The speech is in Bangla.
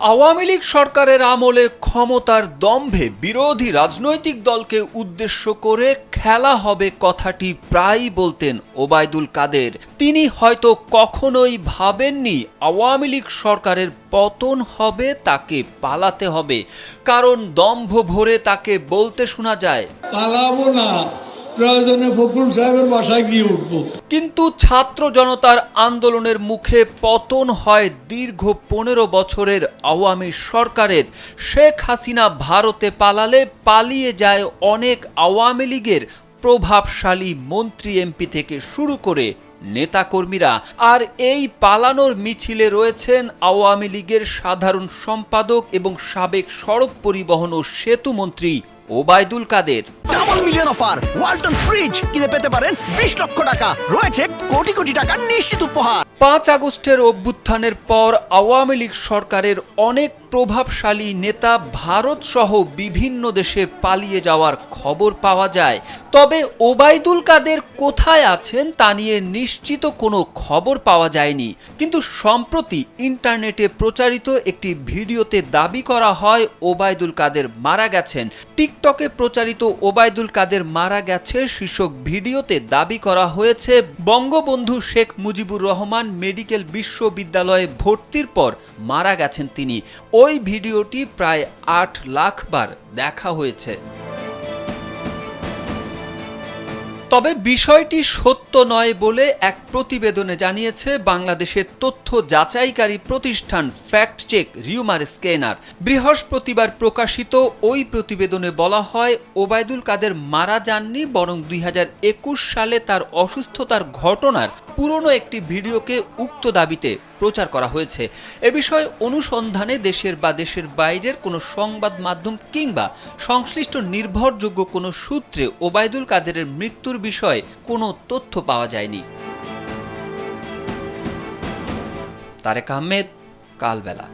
আওয়ামী লীগ সরকারের আমলে ক্ষমতার দম্ভে বিরোধী রাজনৈতিক দলকে উদ্দেশ্য করে খেলা হবে কথাটি প্রায়ই বলতেন ওবায়দুল কাদের। তিনি হয়তো কখনোই ভাবেননি আওয়ামী লীগ সরকারের পতন হবে, তাকে পালাতে হবে। কারণ দম্ভ ভরে তাকে বলতে শোনা যায়, পালাবো না, প্রয়োজনে ফখরুল সাহেবের বাসায় গিয়ে উঠবো। কিন্তু ছাত্র জনতার আন্দোলনের মুখে পতন হয় দীর্ঘ 15 বছরের আওয়ামী সরকারের। শেখ হাসিনা ভারতে পালালে পালিয়ে যায় অনেক আওয়ামী লীগের প্রভাবশালী মন্ত্রী এমপি থেকে শুরু করে নেতাকর্মীরা। আর এই পালানোর মিছিলে রয়েছেন আওয়ামী লীগের সাধারণ সম্পাদক এবং সাবেক সড়ক পরিবহন ও সেতু মন্ত্রী Obaidul Quader. Double million offer Walton fridge কিনে পেতে পারেন 20 লক্ষ টাকা, রয়েছে কোটি কোটি টাকার নিশ্চিত উপহার। 5 আগস্টের অভ্যুত্থানের পর আওয়ামী লীগ সরকারের অনেক প্রভাবশালী নেতা ভারত সহ বিভিন্ন দেশে পালিয়ে যাওয়ার খবর পাওয়া যায়। তবে ওবায়দুল কাদের কোথায় আছেন তা নিয়ে নিশ্চিত কোনো খবর পাওয়া যায়নি। কিন্তু সম্প্রতি ইন্টারনেটে প্রচারিত একটি ভিডিওতে দাবি করা হয় ওবায়দুল কাদের মারা গেছেন। টিকটকে প্রচারিত ওবায়দুল কাদের মারা গেছে শীর্ষক ভিডিওতে দাবি করা হয়েছে বঙ্গবন্ধু শেখ মুজিবুর রহমান মেডিকেল বিশ্ববিদ্যালয়ে ভর্তির পর মারা গেছেন তিনি। ওই ভিডিওটি প্রায় 8 লাখ বার দেখা হয়েছে। তবে বিষয়টি সত্য নয় বলে এক প্রতিবেদনে জানিয়েছে বাংলাদেশের তথ্য যাচাইকারী প্রতিষ্ঠান ফ্যাক্ট চেক রিউমার স্ক্যানার। বৃহস্পতিবার প্রকাশিত ওই প্রতিবেদনে বলা হয় ওবায়দুল কাদের মারা যাননি, বরং 2021 সালে তার অসুস্থতার ঘটনার পুরনো একটি ভিডিওকে উক্ত দাবিতে প্রচার করা হয়েছে। এ বিষয়ে অনুসন্ধানে দেশের বা দেশের বাইরের কোনো সংবাদ মাধ্যম কিংবা সংশ্লিষ্ট নির্ভরযোগ্য কোনো সূত্রে ওবায়দুল কাদেরের মৃত্যুর বিষয়ে কোনো তথ্য পাওয়া যায়নি। তারেক আহমেদ, কালবেলা।